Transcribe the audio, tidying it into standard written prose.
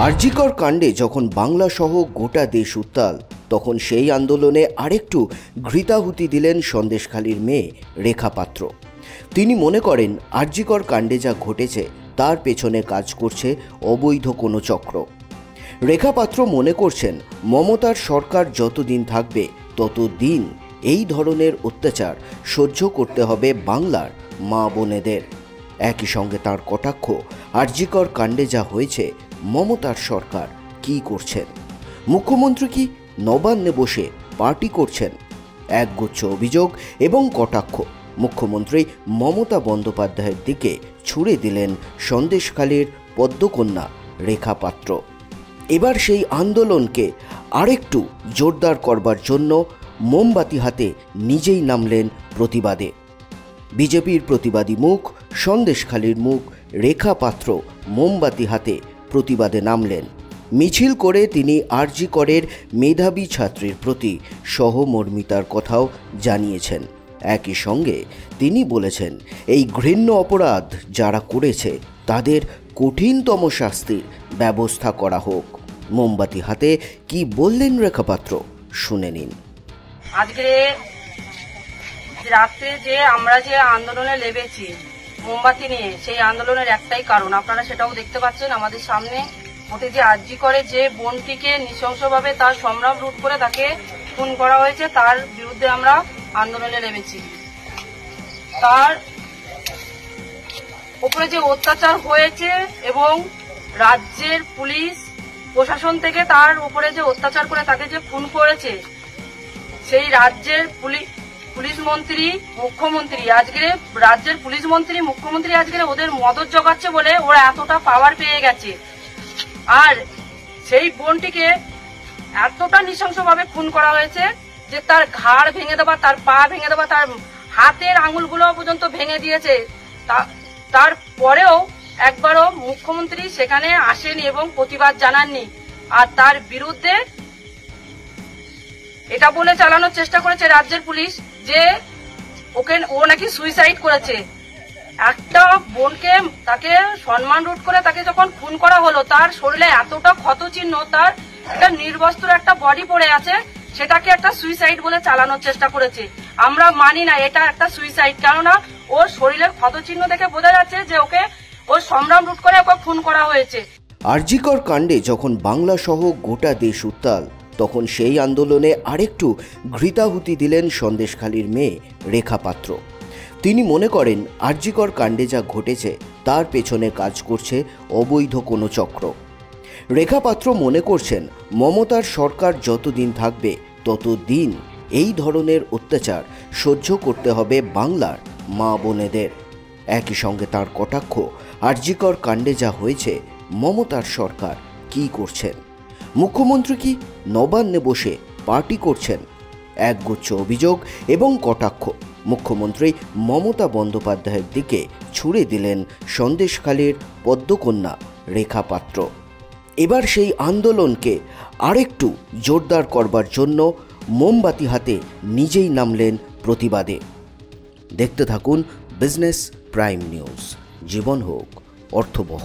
আরজিকর কাণ্ডে যখন বাংলা সহ গোটা দেশ উত্তাল, তখন সেই আন্দোলনে আরেকটু ঘৃতাহুতি দিলেন সন্দেশখালীর মেয়ে রেখা পাত্র। তিনি মনে করেন আরজিকর কাণ্ডে যা ঘটেছে তার পেছনে কাজ করছে অবৈধ কোনো চক্র। রেখা পাত্র মনে করছেন মমতার সরকার যতদিন থাকবে ততদিন এই ধরনের অত্যাচার সহ্য করতে হবে বাংলার মা বোনেদের। একই সঙ্গে তার কটাক্ষ, আরজিকর কাণ্ডে যা হয়েছে মমতার সরকার কি করছেন? মুখ্যমন্ত্রী কি নবান্নে বসে পার্টি করছেন? একগুচ্ছ অভিযোগ এবং কটাক্ষ মুখ্যমন্ত্রী মমতা বন্দ্যোপাধ্যায়ের দিকে ছুড়ে দিলেন সন্দেশখালীর পদ্মকন্যা রেখা পাত্র। এবার সেই আন্দোলনকে আরেকটু জোরদার করবার জন্য মোমবাতি হাতে নিজেই নামলেন প্রতিবাদে। বিজেপির প্রতিবাদী মুখ, সন্দেশখালীর মুখ রেখা পাত্র মোমবাতি হাতে প্রতিবাদে নামলেন। মিছিল করে তিনি আরজিকরের মেধাবী ছাত্রীর প্রতি সহমর্মিতার কথাও জানিয়েছেন। একই সঙ্গে তিনি বলেছেন, এই ঘৃণ্য অপরাধ যারা করেছে তাদের কঠিনতম শাস্তির ব্যবস্থা করা হোক। মোমবাতি হাতে কি বললেন রেখা পাত্র, শুনে নিন। আজকে রাত্রে যে আমরা যে আন্দোলনে লেগেছি মোমবাতি নিয়ে, সেই আন্দোলনের একটাই কারণ, আপনারা সেটাও দেখতে পাচ্ছেন আমাদের সামনে। ওতে যে আরজিকরে যে বোনটিকে নৃশংসভাবে তার সম্ভ্রম লুট করে তাকে খুন করা হয়েছে, তার বিরুদ্ধে আমরা আন্দোলনে নেমেছি। তার উপরে যে অত্যাচার হয়েছে এবং রাজ্যের পুলিশ প্রশাসন থেকে তার উপরে যে অত্যাচার করে তাকে যে খুন করেছে, সেই রাজ্যের পুলিশ মন্ত্রী মুখ্যমন্ত্রী আজকে রাজ্যের পুলিশ মন্ত্রী মুখ্যমন্ত্রী আজকে ওদের মদত জোগাচ্ছে বলে ওরা এতটা পাওয়ার পেয়ে গেছে। আর সেই বোনটিকে এতটা নৃশংসভাবে খুন করা হয়েছে যে তার ঘাড় ভেঙে দেওয়া, তার পা ভেঙে দেওয়া, তার হাতের আঙুলগুলো পর্যন্ত ভেঙে দিয়েছে। তারপরেও একবারও মুখ্যমন্ত্রী সেখানে আসেনি এবং প্রতিবাদ জানাননি। আর তার বিরুদ্ধে এটা বলে চালানোর চেষ্টা করেছে রাজ্যের পুলিশ যে ও নাকি সুইসাইড করেছে। একটা বোনকে তাকে সম্মান লুট করে তাকে যখন খুন করা হলো, তার শরীরে এতটা ক্ষত চিহ্ন, তার একটা নির্বস্ত্র একটা বডি পড়ে আছে, সেটাকে একটা সুইসাইড বলে চালানোর চেষ্টা করেছে। আমরা মানি না এটা একটা সুইসাইড, কেননা ওর শরীরের ক্ষত চিহ্ন দেখে বোঝা যাচ্ছে যে ওর সম্ভ্রম লুট করে ওকে খুন করা হয়েছে। আরজিকর কাণ্ডে যখন বাংলা সহ গোটা দেশ উত্তাল, তখন সেই আন্দোলনে আরেকটু ঘৃতাহুতি দিলেন সন্দেশখালীর মেয়ে রেখা পাত্র। তিনি মনে করেন আরজিকর কাণ্ডে যা ঘটেছে তার পেছনে কাজ করছে অবৈধ কোনো চক্র। রেখা পাত্র মনে করছেন মমতার সরকার যতদিন থাকবে ততদিন এই ধরনের অত্যাচার সহ্য করতে হবে বাংলার মা বোনেদের। একই সঙ্গে তার কটাক্ষ, আরজিকর কাণ্ডে যা হয়েছে মমতার সরকার কি করছেন? মুখ্যমন্ত্রী কি নবান্নে বসে পার্টি করছেন? একগুচ্ছ অভিযোগ এবং কটাক্ষ মুখ্যমন্ত্রী মমতা বন্দ্যোপাধ্যায়ের দিকে ছুড়ে দিলেন সন্দেশখালীর পদ্মকন্যা রেখা পাত্র। এবার সেই আন্দোলনকে আরেকটু জোরদার করবার জন্য মোমবাতি হাতে নিজেই নামলেন প্রতিবাদে। দেখতে থাকুন বিজনেস প্রাইম নিউজ। জীবন হোক অর্থবহ।